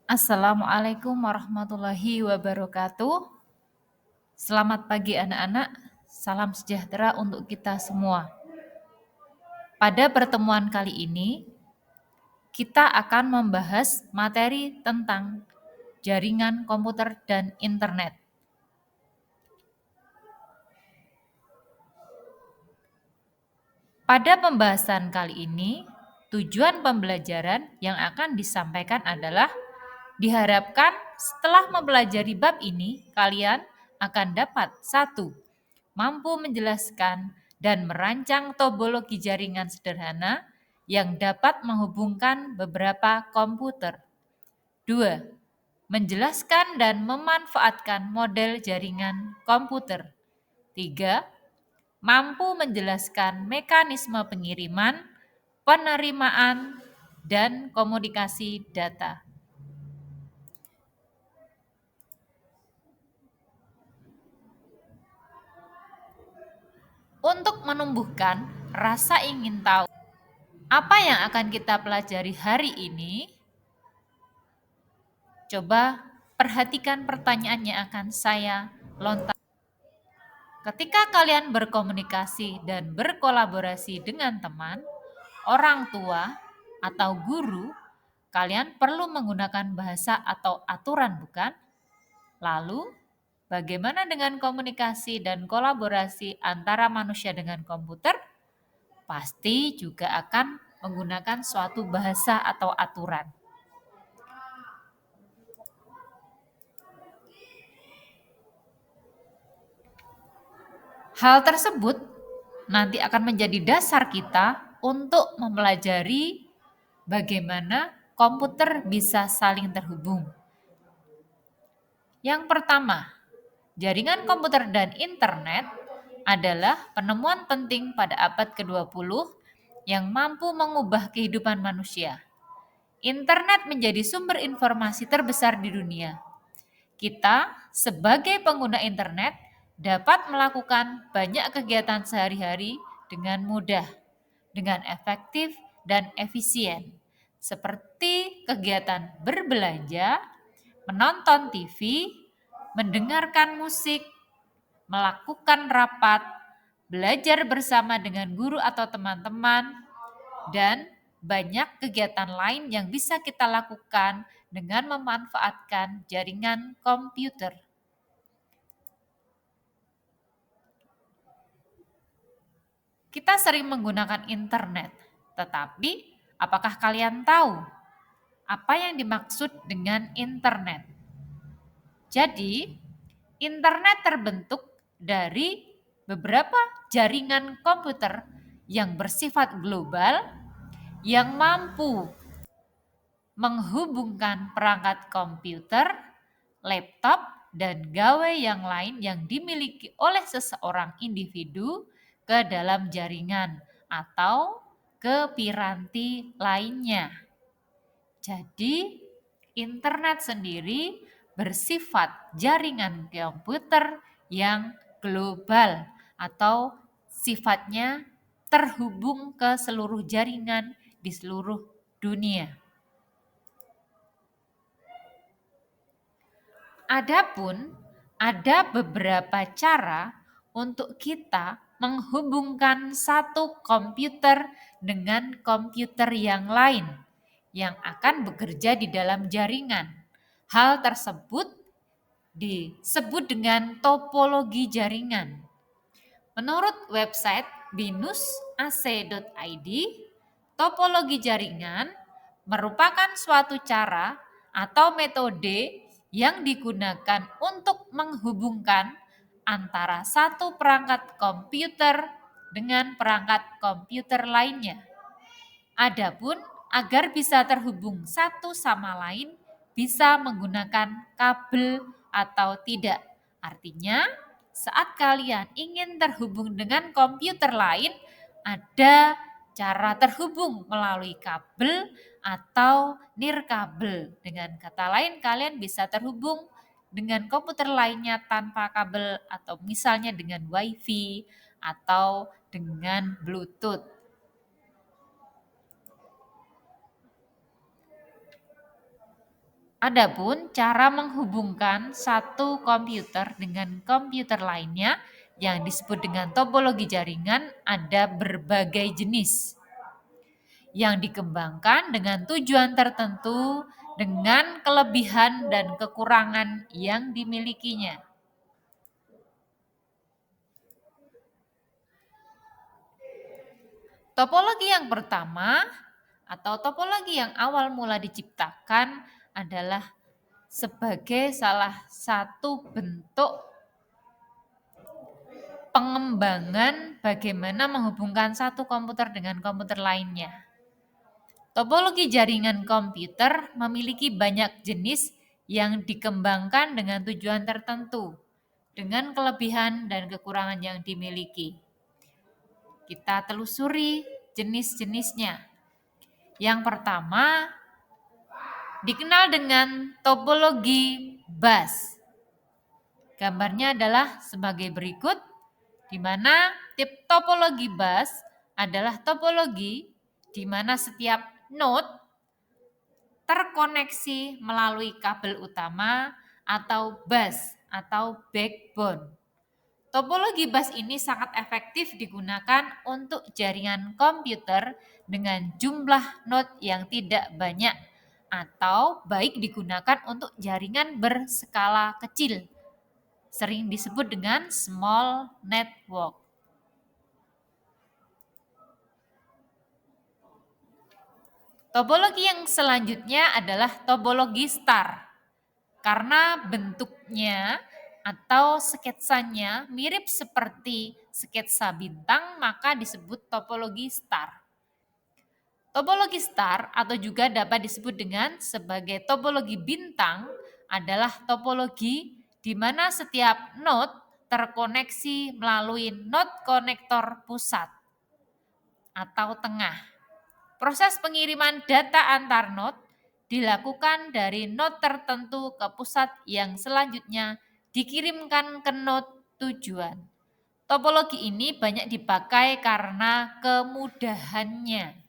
Assalamualaikum warahmatullahi wabarakatuh. Selamat pagi anak-anak, salam sejahtera untuk kita semua. Pada pertemuan kali ini, kita akan membahas materi tentang jaringan komputer dan internet. Pada pembahasan kali ini, tujuan pembelajaran yang akan disampaikan adalah diharapkan setelah mempelajari bab ini, kalian akan dapat 1. Mampu menjelaskan dan merancang topologi jaringan sederhana yang dapat menghubungkan beberapa komputer. 2. Menjelaskan dan memanfaatkan model jaringan komputer. 3. Mampu menjelaskan mekanisme pengiriman, penerimaan, dan komunikasi data. Untuk menumbuhkan rasa ingin tahu apa yang akan kita pelajari hari ini, coba perhatikan pertanyaan yang akan saya lontarkan. Ketika kalian berkomunikasi dan berkolaborasi dengan teman, orang tua, atau guru, kalian perlu menggunakan bahasa atau aturan, bukan? Lalu, bagaimana dengan komunikasi dan kolaborasi antara manusia dengan komputer? Pasti juga akan menggunakan suatu bahasa atau aturan. Hal tersebut nanti akan menjadi dasar kita untuk mempelajari bagaimana komputer bisa saling terhubung. Yang pertama, jaringan komputer dan internet adalah penemuan penting pada abad ke-20 yang mampu mengubah kehidupan manusia. Internet menjadi sumber informasi terbesar di dunia. Kita, sebagai pengguna internet, dapat melakukan banyak kegiatan sehari-hari dengan mudah, dengan efektif dan efisien, seperti kegiatan berbelanja, menonton TV, mendengarkan musik, melakukan rapat, belajar bersama dengan guru atau teman-teman, dan banyak kegiatan lain yang bisa kita lakukan dengan memanfaatkan jaringan komputer. Kita sering menggunakan internet, tetapi apakah kalian tahu apa yang dimaksud dengan internet? Jadi, internet terbentuk dari beberapa jaringan komputer yang bersifat global yang mampu menghubungkan perangkat komputer, laptop, dan gawai yang lain yang dimiliki oleh seseorang individu ke dalam jaringan atau ke piranti lainnya. Jadi, internet sendiri bersifat jaringan komputer yang global atau sifatnya terhubung ke seluruh jaringan di seluruh dunia. Adapun ada beberapa cara untuk kita menghubungkan satu komputer dengan komputer yang lain yang akan bekerja di dalam jaringan. Hal tersebut disebut dengan topologi jaringan. Menurut website binus.ac.id, topologi jaringan merupakan suatu cara atau metode yang digunakan untuk menghubungkan antara satu perangkat komputer dengan perangkat komputer lainnya. Adapun agar bisa terhubung satu sama lain bisa menggunakan kabel atau tidak. Artinya, saat kalian ingin terhubung dengan komputer lain, ada cara terhubung melalui kabel atau nirkabel. Dengan kata lain, kalian bisa terhubung dengan komputer lainnya tanpa kabel atau misalnya dengan WiFi atau dengan Bluetooth. Adapun cara menghubungkan satu komputer dengan komputer lainnya yang disebut dengan topologi jaringan ada berbagai jenis yang dikembangkan dengan tujuan tertentu dengan kelebihan dan kekurangan yang dimilikinya. Topologi yang pertama atau topologi yang awal mula diciptakan adalah sebagai salah satu bentuk pengembangan bagaimana menghubungkan satu komputer dengan komputer lainnya. Topologi jaringan komputer memiliki banyak jenis yang dikembangkan dengan tujuan tertentu, dengan kelebihan dan kekurangan yang dimiliki. Kita telusuri jenis-jenisnya. Yang pertama dikenal dengan topologi bus. Gambarnya adalah sebagai berikut, di mana tip topologi bus adalah topologi di mana setiap node terkoneksi melalui kabel utama atau bus atau backbone. Topologi bus ini sangat efektif digunakan untuk jaringan komputer dengan jumlah node yang tidak banyak atau baik digunakan untuk jaringan berskala kecil, sering disebut dengan small network. Topologi yang selanjutnya adalah topologi star. Karena bentuknya atau sketsanya mirip seperti sketsa bintang, maka disebut topologi star. Topologi star atau juga dapat disebut dengan sebagai topologi bintang adalah topologi di mana setiap node terkoneksi melalui node konektor pusat atau tengah. Proses pengiriman data antar node dilakukan dari node tertentu ke pusat yang selanjutnya dikirimkan ke node tujuan. Topologi ini banyak dipakai karena kemudahannya.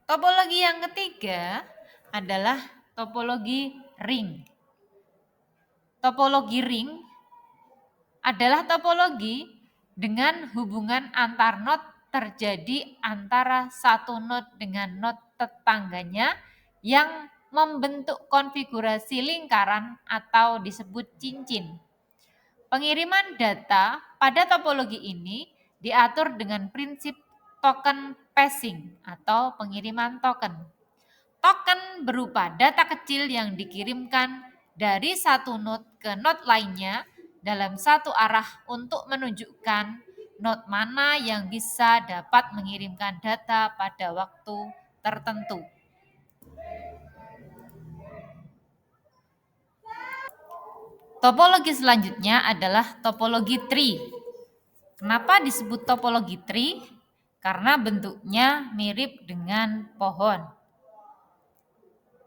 Topologi yang ketiga adalah topologi ring. Topologi ring adalah topologi dengan hubungan antar node terjadi antara satu node dengan node tetangganya yang membentuk konfigurasi lingkaran atau disebut cincin. Pengiriman data pada topologi ini diatur dengan prinsip token passing atau pengiriman token. Token berupa data kecil yang dikirimkan dari satu node ke node lainnya dalam satu arah untuk menunjukkan node mana yang bisa dapat mengirimkan data pada waktu tertentu. Topologi selanjutnya adalah topologi tree. Kenapa disebut topologi tree? Karena bentuknya mirip dengan pohon.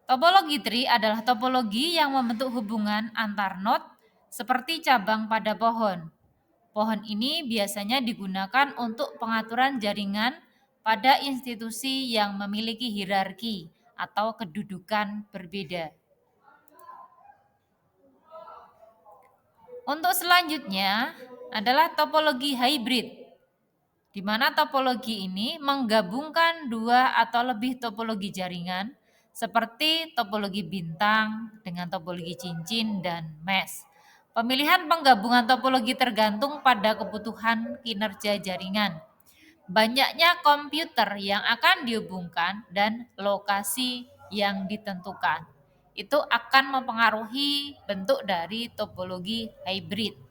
Topologi tree adalah topologi yang membentuk hubungan antar node seperti cabang pada pohon. Pohon ini biasanya digunakan untuk pengaturan jaringan pada institusi yang memiliki hierarki atau kedudukan berbeda. Untuk selanjutnya adalah topologi hybrid, di mana topologi ini menggabungkan dua atau lebih topologi jaringan seperti topologi bintang dengan topologi cincin dan mesh. Pemilihan penggabungan topologi tergantung pada kebutuhan kinerja jaringan, banyaknya komputer yang akan dihubungkan, dan lokasi yang ditentukan. Itu akan mempengaruhi bentuk dari topologi hybrid.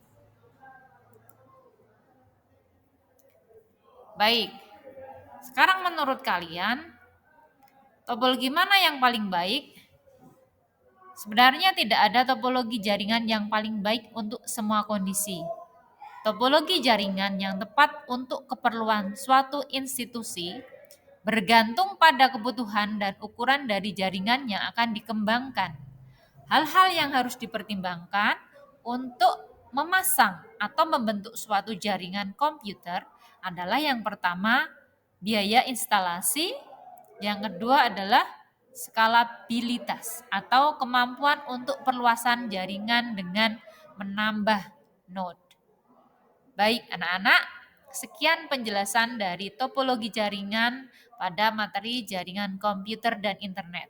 Baik, sekarang menurut kalian, topologi mana yang paling baik? Sebenarnya tidak ada topologi jaringan yang paling baik untuk semua kondisi. Topologi jaringan yang tepat untuk keperluan suatu institusi bergantung pada kebutuhan dan ukuran dari jaringan yang akan dikembangkan. Hal-hal yang harus dipertimbangkan untuk memasang atau membentuk suatu jaringan komputer adalah yang pertama, biaya instalasi, Yang kedua adalah skalabilitas atau kemampuan untuk perluasan jaringan dengan menambah node. Baik anak-anak, sekian penjelasan dari topologi jaringan pada materi jaringan komputer dan internet.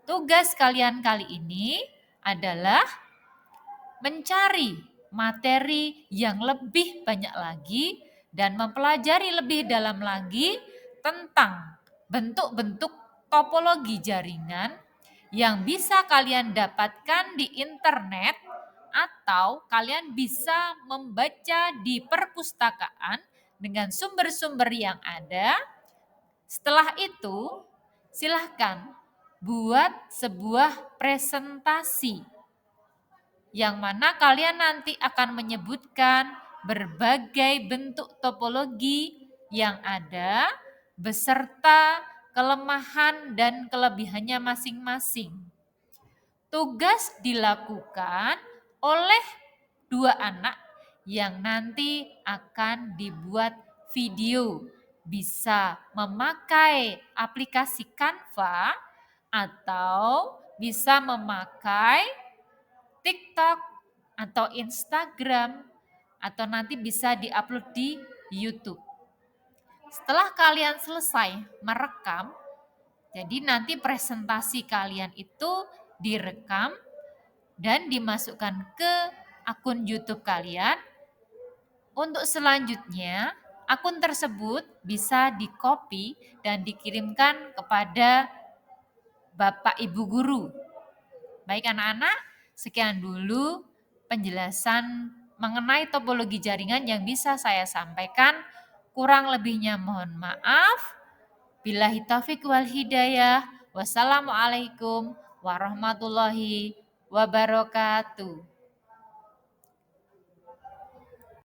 Tugas kalian kali ini adalah mencari materi yang lebih banyak lagi dan mempelajari lebih dalam lagi tentang bentuk-bentuk topologi jaringan yang bisa kalian dapatkan di internet atau kalian bisa membaca di perpustakaan dengan sumber-sumber yang ada. Setelah itu, silahkan buat sebuah presentasi yang mana kalian nanti akan menyebutkan berbagai bentuk topologi yang ada beserta kelemahan dan kelebihannya masing-masing. Tugas dilakukan oleh dua anak yang nanti akan dibuat video. Bisa memakai aplikasi Canva atau bisa memakai TikTok atau Instagram atau nanti bisa diupload di YouTube. Setelah kalian selesai merekam, jadi nanti presentasi kalian itu direkam dan dimasukkan ke akun YouTube kalian. Untuk selanjutnya, akun tersebut bisa di-copy dan dikirimkan kepada Bapak Ibu Guru. Baik anak-anak, sekian dulu penjelasan mengenai topologi jaringan yang bisa saya sampaikan. Kurang lebihnya mohon maaf. Billahi taufiq wal hidayah. Wassalamualaikum warahmatullahi wabarakatuh.